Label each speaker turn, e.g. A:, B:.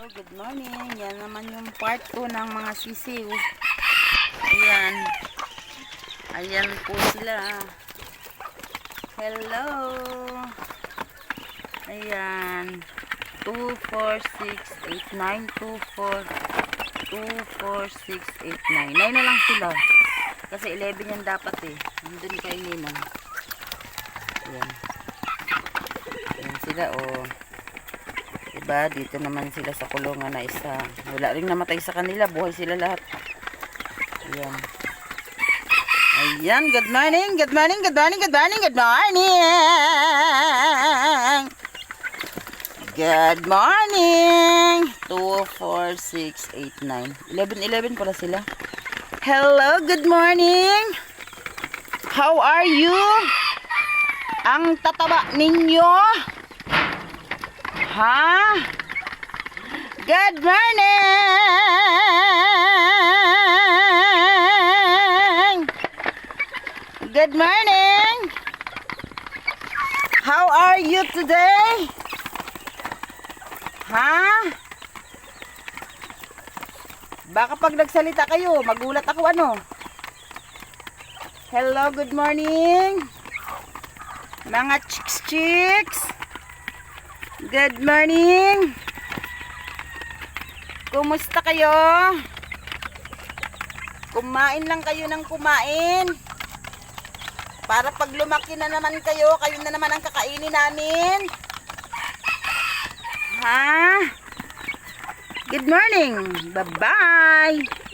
A: Good morning. Yan naman yung part 2 ng mga sisiw. Ayan. Ayan po sila. Hello. Ayan. 2, 4, 6, 8, 9, 2, 4, 2, 4, 6, 8, 9. 9 na lang sila. Kasi 11 yan dapat eh. Nandun kay Ninang. Ayan. Ayan sila oh. Diba? Dito naman sila sa kulungan na isa. Wala rin namatay sa kanila. Buhay sila lahat. Ayan. Ayan. Good morning. Good morning. Good morning. Good morning. Good morning. Good morning. 2, 4, 6, 8, 9. 11 pala sila. Hello. Good morning. How are you? Ang tataba ninyo. Ha? Good morning. Good morning. How are you today? Ha? Baka pag nagsalita kayo, magulat ako ano. Hello, good morning. Mga chicks. Good morning. Kumusta kayo? Kumain lang kayo ng kumain. Para pag lumaki na naman kayo, kayo na naman ang kakainin namin. Ha? Good morning. Bye-bye.